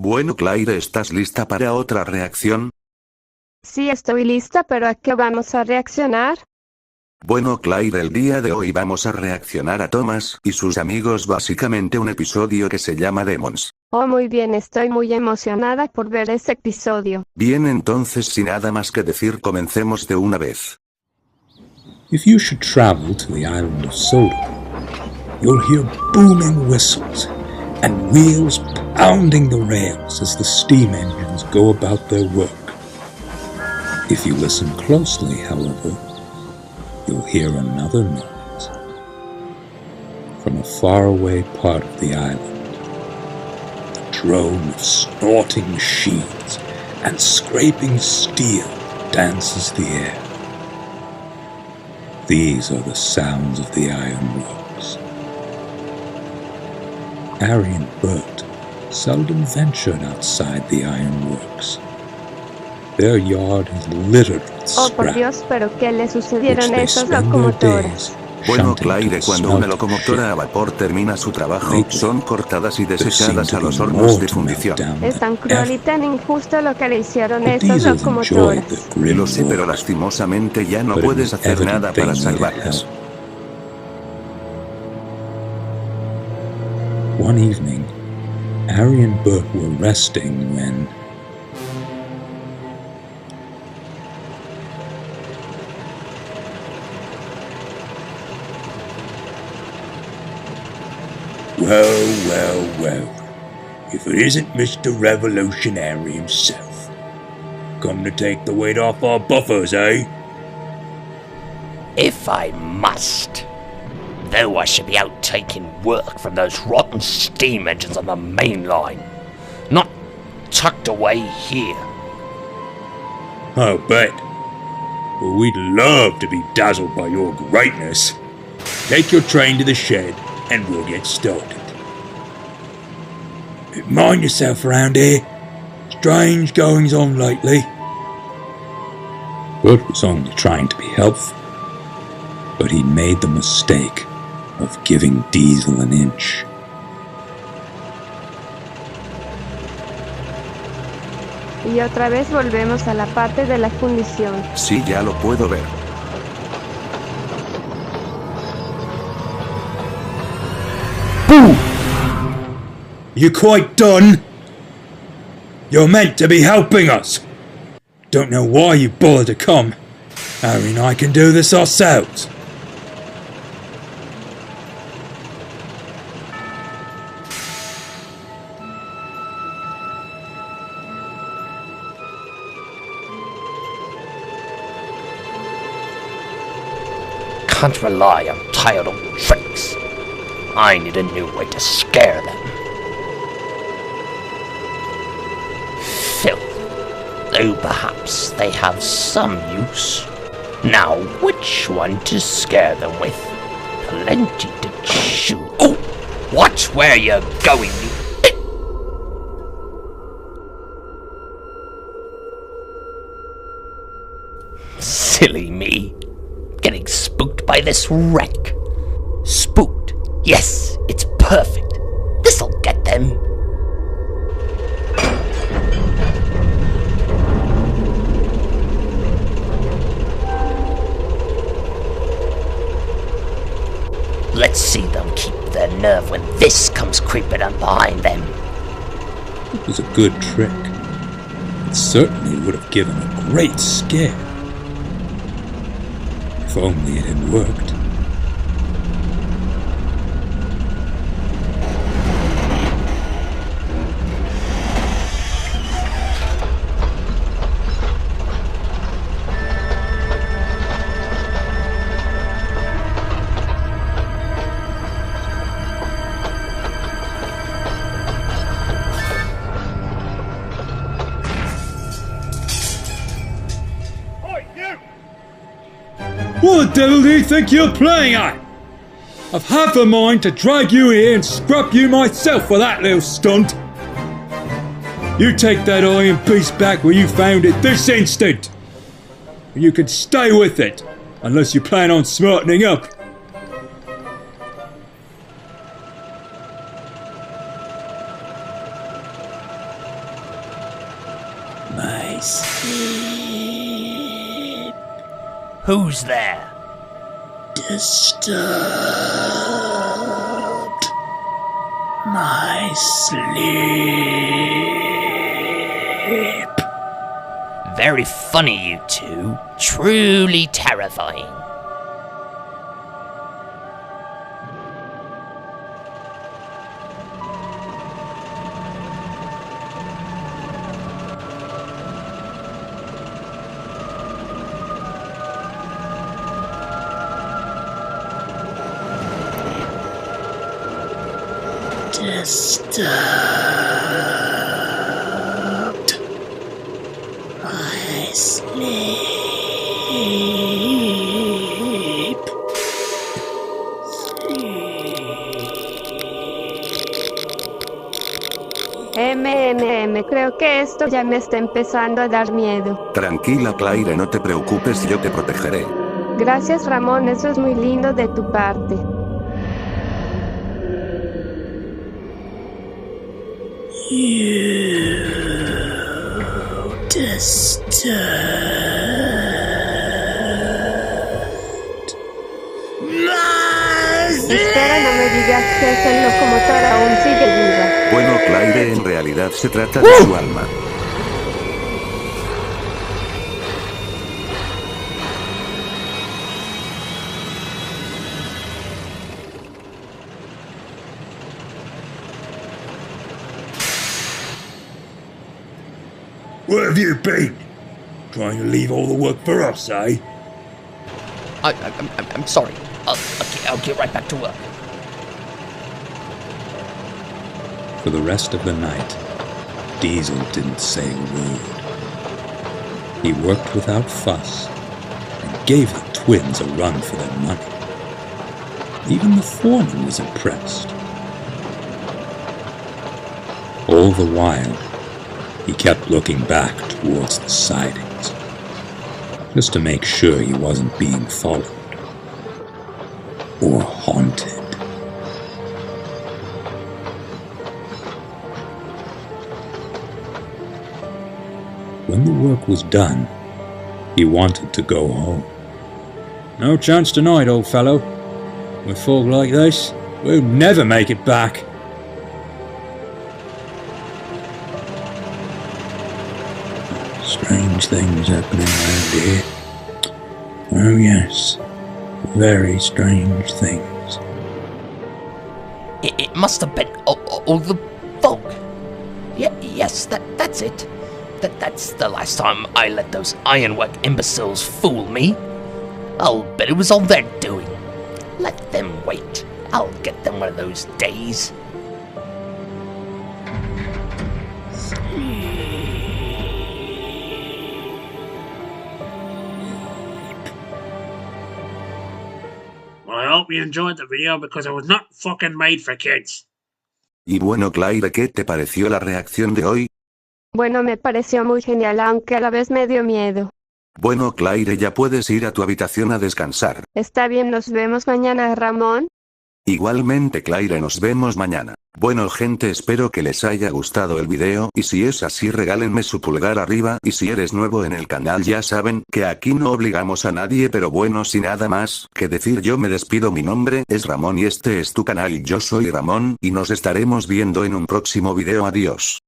Bueno, Claire, ¿estás lista para otra reacción? Sí, estoy lista, pero ¿a qué vamos a reaccionar? Bueno, Claire, el día de hoy vamos a reaccionar a Thomas y sus amigos, básicamente un episodio que se llama Demons. Oh, muy bien, estoy muy emocionada por ver ese episodio. Bien, entonces sin nada más que decir, comencemos de una vez. If you should travel to the island of Sodor, you'll hear booming whistles and wheels pounding the rails as the steam engines go about their work. If you listen closely, however, you'll hear another noise. From a faraway part of the island, the drone of snorting machines and scraping steel dances the air. These are the sounds of the ironworks. Harry and Bert seldom ventured outside the ironworks. Their yard is littered with Oh, por scrap, Dios, pero ¿qué le which sucedieron a they esas spend their locomotoras? days Bueno, shunting to Claire, the cuando una smelting locomotora a ship. vapor termina su trabajo, Lately, son cortadas y There seem desechadas to a be los more hornos de to melt fundición. down Es tan than cruel y ever. tan injusto lo que le hicieron a The esas diesels enjoy locomotoras. the grim Lo sé, pero work, lastimosamente ya no but it puedes was hacer evident nada they para needed salvarlas. help. One evening, Harry and Bert were resting when Well, if it isn't Mr. Revolutionary himself. Come to take the weight off our buffers, eh? If I must. Though I should be out taking work from those rotten steam engines on the main line. Not tucked away here. I'll bet. Well, we'd love to be dazzled by your greatness. Take your train to the shed and we'll get started. Mind yourself around here. Strange goings on lately. Bert was only trying to be helpful, but he made the mistake of giving Diesel an inch. Y otra vez volvemos a la parte de la fundición. Sí, ya lo puedo ver. You quite done? You're meant to be helping us. Don't know why you bothered to come. Harry and I can do this ourselves. Can't rely on tired old tricks. I need a new way to scare them. Filth. Though perhaps they have some use. Now, which one to scare them with? Plenty to chew. Oh! Watch where you're going, you... Silly me. Getting spooked by this wreck. Spooked. Yes, it's perfect. This'll get them. Let's see them keep their nerve when this comes creeping up behind them. It was a good trick. It certainly would have given a great scare. If only it had worked. What the devil do you think you're playing at? I've half a mind to drag you here and scrap you myself for that little stunt. You take that iron piece back where you found it this instant. You can stay with it, unless you plan on smartening up. my sleep. Who's there? Disturbed my sleep. Very funny, you two. Truly terrifying. Disturbed my sleep. Creo que esto ya me está empezando a dar miedo. Tranquila Claire, no te preocupes, yo te protegeré. Gracias Ramón, eso es muy lindo de tu parte. You disturbed my Espera, no me digas que esa locomotora aún sigue viva. Bueno Claire, en realidad se trata de su alma. Where have you been? Trying to leave all the work for us, eh? I'm sorry. I'll get right back to work. For the rest of the night, Diesel didn't say a word. He worked without fuss and gave the twins a run for their money. Even the foreman was impressed. All the while, he kept looking back towards the sidings, just to make sure he wasn't being followed or haunted. When the work was done, he wanted to go home. No chance tonight, old fellow. With fog like this, we'll never make it back. Strange things happening around here. Oh yes, very strange things. It must have been all the fog. Yes, that's it. That's the last time I let those ironwork imbeciles fool me. I'll bet it was all their doing. Let them wait. I'll get them one of those days. Well, I hope you enjoyed the video because it was not fucking made for kids. Y bueno Claire, ¿qué te pareció la reacción de hoy? Bueno, me pareció muy genial, aunque a la vez me dio miedo. Bueno Claire, ya puedes ir a tu habitación a descansar. Está bien, nos vemos mañana, Ramón. Igualmente Claire, nos vemos mañana. Bueno gente, espero que les haya gustado el video y si es así regálenme su pulgar arriba y si eres nuevo en el canal ya saben que aquí no obligamos a nadie, pero bueno, sin nada más que decir yo me despido. Mi nombre es Ramón y este es tu canal y yo soy Ramón y nos estaremos viendo en un próximo video. Adiós.